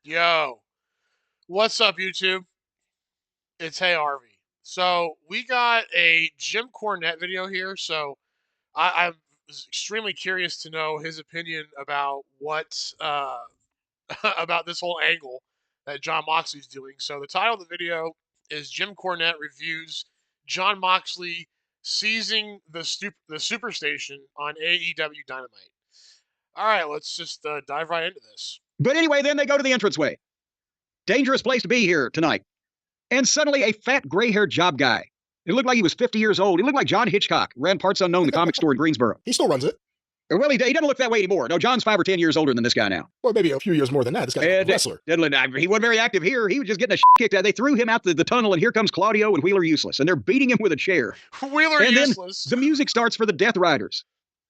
Yo, what's up, YouTube? It's Hey Harvey. So we got a Jim Cornette video here. So I'm extremely curious to know his opinion about what about this whole angle that Jon Moxley's doing. So the title of the video is Jim Cornette reviews Jon Moxley seizing the Superstation on AEW Dynamite. All right, let's just dive right into this. But anyway, then they go to the entranceway. Dangerous place to be here tonight. And suddenly a fat, gray-haired job guy. It looked like he was 50 years old. He looked like John Hitchcock, ran Parts Unknown, the comic store in Greensboro. He still runs it. Well, he doesn't look that way anymore. No, John's 5 or 10 years older than this guy now. Well, maybe a few years more than that. This guy's a wrestler. He wasn't very active here. He was just getting the shit kicked out. They threw him out the tunnel, and here comes Claudio and Wheeler Useless, and they're beating him with a chair. Wheeler and Useless. Then the music starts for the Death Riders.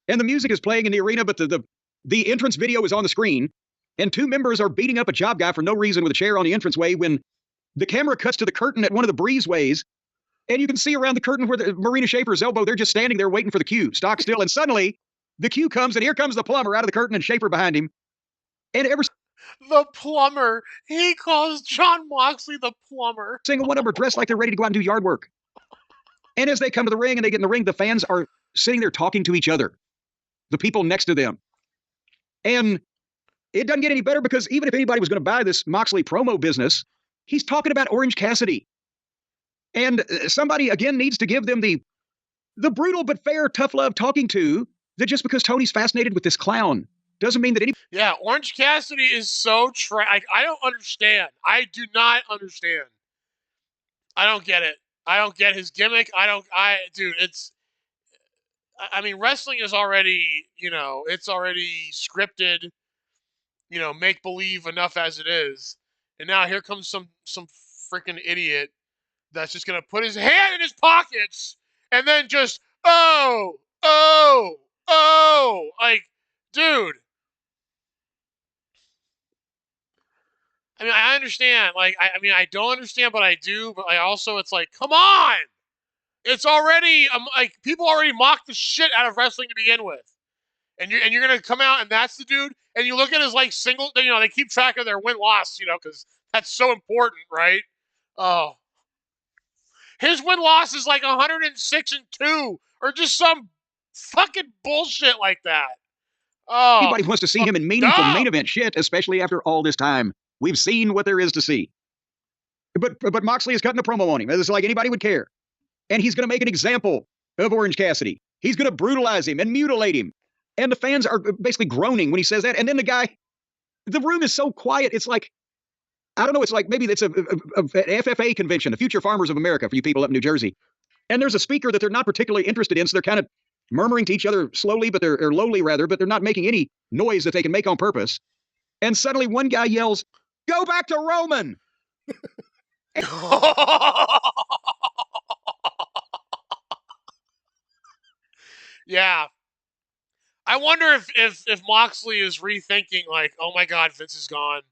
And the music is playing in the arena, but the entrance video is on the screen, and two members are beating up a job guy for no reason with a chair on the entranceway when the camera cuts to the curtain at one of the breezeways, and you can see around the curtain where Marina Schaefer's elbow, they're just standing there waiting for the cue, stock still, and suddenly the cue comes, and here comes the plumber out of the curtain and Schaefer behind him. And the plumber. He calls Jon Moxley the plumber. Single one of them are dressed like they're ready to go out and do yard work. And as they come to the ring and they get in the ring, the fans are sitting there talking to each other, the people next to them. And it doesn't get any better because even if anybody was going to buy this Moxley promo business, he's talking about Orange Cassidy. And somebody, again, needs to give them the brutal but fair, tough love talking to that just because Tony's fascinated with this clown doesn't mean that any... Yeah, Orange Cassidy is so I don't understand. I do not understand. I don't get it. I don't get his gimmick. Dude, I mean, wrestling is already, it's already scripted, make-believe enough as it is. And now here comes some freaking idiot that's just going to put his hand in his pockets and then just, like, dude. I mean, I understand. Like, I mean, I don't understand, but I do. But it's like, come on. It's already, like, people already mock the shit out of wrestling to begin with. And you're going to come out and that's the dude. And you look at his, like, single, they keep track of their win-loss, because that's so important, right? Oh. His win-loss is like 106-2 or just some fucking bullshit like that. Oh. Anybody wants to see him in meaningful main event shit, especially after all this time. We've seen what there is to see. But Moxley is cutting a promo on him. It's like anybody would care. And he's going to make an example of Orange Cassidy. He's going to brutalize him and mutilate him. And the fans are basically groaning when he says that. And then the room is so quiet. It's like, I don't know, it's like maybe it's an FFA convention, the Future Farmers of America for you people up in New Jersey. And there's a speaker that they're not particularly interested in, so they're kind of murmuring to each other slowly, or lowly rather, but they're not making any noise that they can make on purpose. And suddenly one guy yells, "Go back to Roman!" Yeah. I wonder if Moxley is rethinking, like, oh my God, Vince is gone.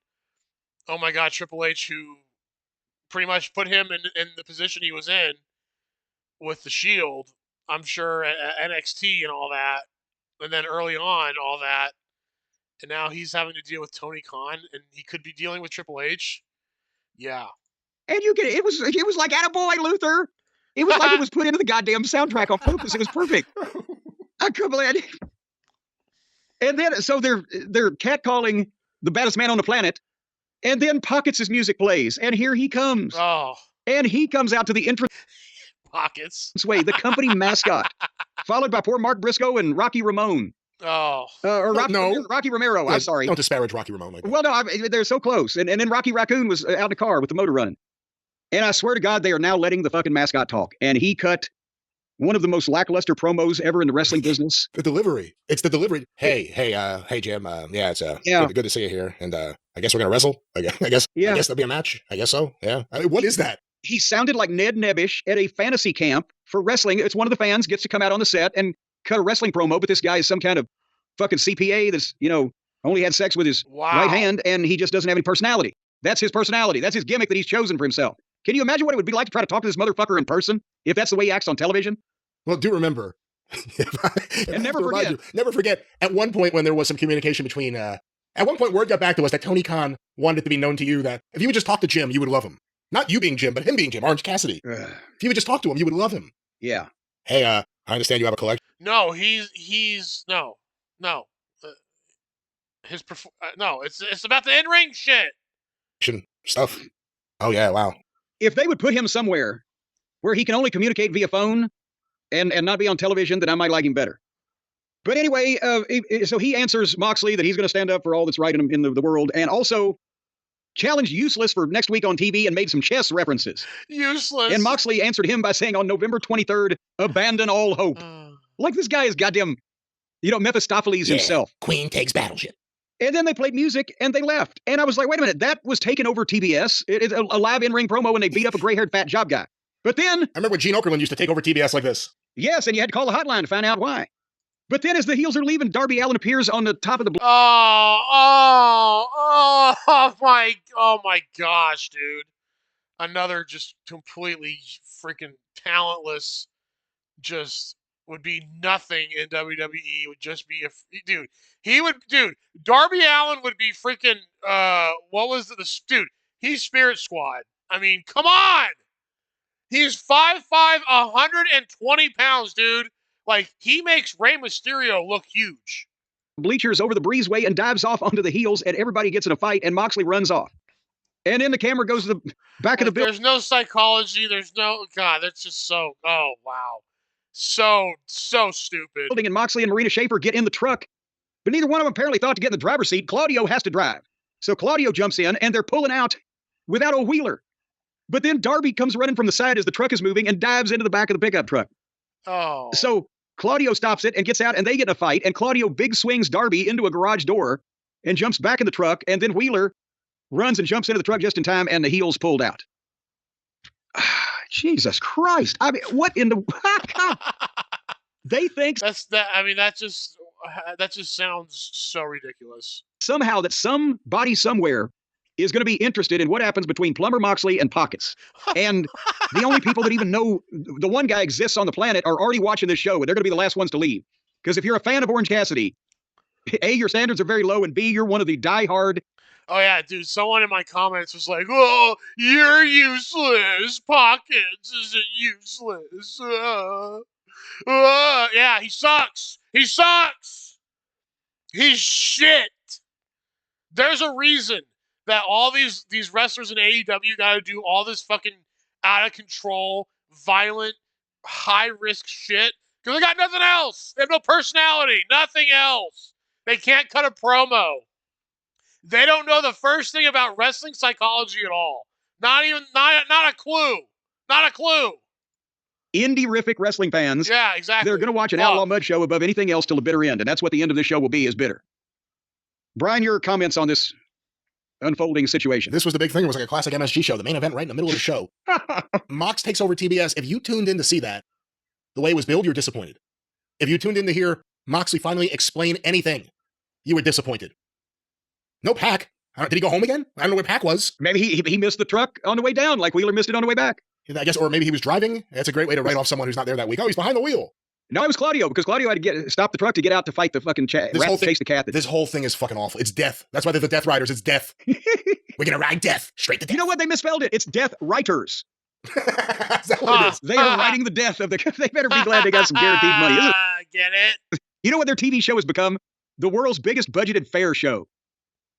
Oh my God, Triple H, who pretty much put him in the position he was in with the Shield, I'm sure, at NXT and all that. And then early on, all that. And now he's having to deal with Tony Khan, and he could be dealing with Triple H. Yeah. And it was like Attaboy Luther. It was like it was put into the goddamn soundtrack on purpose. It was perfect. I couldn't believe it. And then, so they're catcalling the baddest man on the planet. And then Pockets' music plays. And here he comes. Oh. And he comes out to the entrance. Pockets. Way, the company mascot. Followed by poor Mark Briscoe and Rocky Ramone. Oh. Rocky Romero. Yeah, I'm sorry. Don't disparage Rocky Ramone like that. Well, no, they're so close. And then Rocky Raccoon was out in the car with the motor running. And I swear to God, they are now letting the fucking mascot talk. And he cut one of the most lackluster promos ever in the wrestling business. The delivery. It's the delivery. Hey, Jim. Yeah, it's good to see you here. And I guess we're gonna wrestle. I guess there'll be a match. I guess so. Yeah. I mean, what is that? He sounded like Ned Nebbish at a fantasy camp for wrestling. It's one of the fans gets to come out on the set and cut a wrestling promo, but this guy is some kind of fucking CPA that's, only had sex with his right hand, and he just doesn't have any personality. That's his personality. That's his gimmick that he's chosen for himself. Can you imagine what it would be like to try to talk to this motherfucker in person if that's the way he acts on television? Well, do remember. And never forget. Never forget, at one point when there was some communication between At one point, word got back to us that Tony Khan wanted it to be known to you that if you would just talk to Jim, you would love him. Not you being Jim, but him being Jim, Orange Cassidy. If you would just talk to him, you would love him. Yeah. Hey, I understand you have a collection. No, no. No, it's about the in-ring shit. Stuff. Oh, yeah, wow. If they would put him somewhere where he can only communicate via phone and not be on television, then I might like him better. But anyway, so he answers Moxley that he's going to stand up for all that's right in the world, and also challenged Useless for next week on TV and made some chess references. Useless. And Moxley answered him by saying on November 23rd, abandon all hope. Like this guy is goddamn, Mephistopheles himself. Queen takes battleship. And then they played music and they left. And I was like, wait a minute, that was taken over TBS. It's a live in-ring promo and they beat up a gray-haired fat job guy. But then... I remember when Gene Okerlund used to take over TBS like this. Yes, and you had to call the hotline to find out why. But then as the heels are leaving, Darby Allin appears on the top of the... Oh my gosh, dude. Another just completely freaking talentless, just would be nothing in WWE. Would just be Darby Allin would be freaking, he's Spirit Squad. I mean, come on! He's 5'5", 120 pounds, dude. Like, he makes Rey Mysterio look huge. Bleachers over the breezeway and dives off onto the heels, and everybody gets in a fight, and Moxley runs off. And then the camera goes to the back of the building. There's no psychology. There's no... God, that's just so... Oh, wow. So stupid. And Moxley and Marina Shafir get in the truck, but neither one of them apparently thought to get in the driver's seat. Claudio has to drive. So Claudio jumps in, and they're pulling out without a wheeler. But then Darby comes running from the side as the truck is moving and dives into the back of the pickup truck. Oh. So Claudio stops it and gets out, and they get in a fight, and Claudio big swings Darby into a garage door and jumps back in the truck, and then Wheeler runs and jumps into the truck just in time, and the heels pulled out. Jesus Christ. I mean, what in the... They think... that just sounds so ridiculous. Somehow that somebody somewhere is going to be interested in what happens between Plumber Moxley and Pockets. And the only people that even know the one guy exists on the planet are already watching this show, and they're going to be the last ones to leave. Because if you're a fan of Orange Cassidy, A, your standards are very low, and B, you're one of the diehard... Oh, yeah, dude, someone in my comments was like, oh, you're useless. Pockets isn't useless. Yeah, he sucks. He sucks. He's shit. There's a reason that all these wrestlers in AEW got to do all this fucking out of control, violent, high risk shit because they got nothing else. They have no personality, nothing else. They can't cut a promo. They don't know the first thing about wrestling psychology at all. Not a clue. Not a clue. Indie-rific wrestling fans. Yeah, exactly. They're going to watch an Outlaw Mud show above anything else till the bitter end, and that's what the end of this show will be, is bitter. Brian, your comments on this unfolding situation. This was the big thing. It was like a classic MSG show. The main event right in the middle of the show. Mox takes over TBS. If you tuned in to see that, the way it was billed, you're disappointed. If you tuned in to hear Moxley finally explain anything, you were disappointed. No Pac. Did he go home again? I don't know where Pac was. Maybe he missed the truck on the way down, like Wheeler missed it on the way back. I guess, or maybe he was driving. That's a great way to write off someone who's not there that week. Oh, he's behind the wheel. No, it was Claudio, because Claudio had to stop the truck to get out to fight the fucking chase the cat. This whole thing is fucking awful. It's death. That's why they're the Death Riders. It's death. We're going to ride death. Straight to death. You know what? They misspelled it. It's Death Writers. Is that what it is? They are writing the death of the... They better be glad they got some guaranteed money. Get it? You know what their TV show has become? The world's biggest budgeted fair show.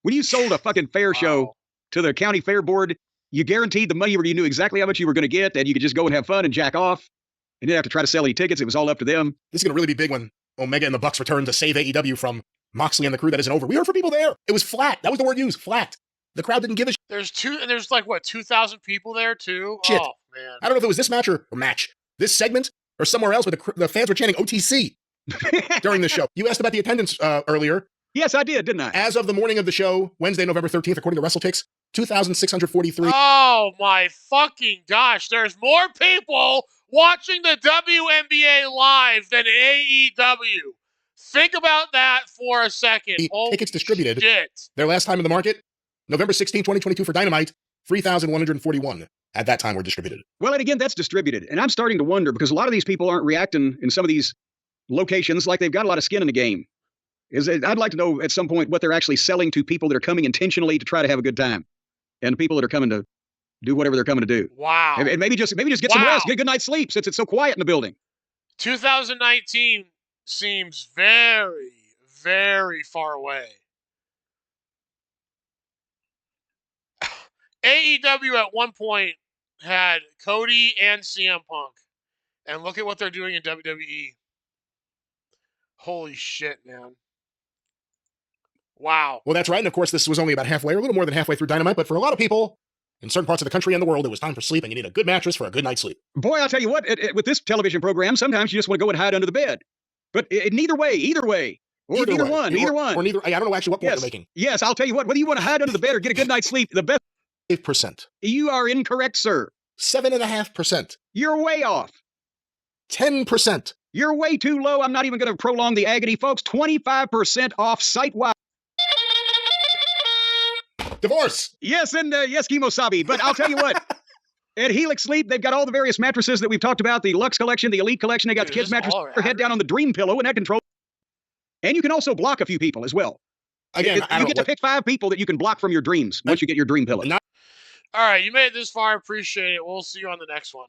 When you sold a fucking fair show to the county fair board, you guaranteed the money where you knew exactly how much you were going to get, and you could just go and have fun and jack off. And you didn't have to try to sell any tickets. It was all up to them. This is going to really be big when Omega and the Bucks return to save AEW from Moxley and the crew that isn't over. We heard from people there. It was flat. That was the word used. Flat. The crowd didn't give a shit. There's like, what, 2,000 people there, too? Shit. Oh, man. I don't know if it was this match or this segment, or somewhere else where the fans were chanting OTC during the show. You asked about the attendance earlier. Yes, I did, didn't I? As of the morning of the show, Wednesday, November 13th, according to WrestleTix, 2,643. Oh, my fucking gosh. There's more people watching the WNBA live than AEW. Think about that for a second. Tickets distributed. Shit. Their last time in the market, November 16, 2022 for Dynamite, 3,141 at that time were distributed. Well, and again, that's distributed. And I'm starting to wonder, because a lot of these people aren't reacting in some of these locations like they've got a lot of skin in the game. I'd like to know at some point what they're actually selling to people that are coming intentionally to try to have a good time, and people that are coming to do whatever they're coming to do. Wow. And maybe just get some rest, get a good night's sleep since it's so quiet in the building. 2019 seems very, very far away. AEW at one point had Cody and CM Punk. And look at what they're doing in WWE. Holy shit, man. Wow. Well, that's right. And of course, this was only about halfway, or a little more than halfway through Dynamite. But for a lot of people in certain parts of the country and the world, it was time for sleep, and you need a good mattress for a good night's sleep. Boy, I'll tell you what, with this television program, sometimes you just want to go and hide under the bed. But either way. Or either one. Or neither. I don't know actually what point you're making. Yes, I'll tell you what, whether you want to hide under the bed or get a good night's sleep, the best. 8%. You are incorrect, sir. 7.5%. You're way off. 10%. You're way too low. I'm not even going to prolong the agony, folks. 25% off site-wide. Divorce. Yes, and yes, Kimosabi. But I'll tell you what. At Helix Sleep, they've got all the various mattresses that we've talked about, the Luxe Collection, the Elite Collection. They got the kids' mattress. Head down on the Dream Pillow and that control. And you can also block a few people as well. Again, you get to pick 5 people that you can block from your dreams once you get your Dream Pillow. All right, you made it this far. I appreciate it. We'll see you on the next one.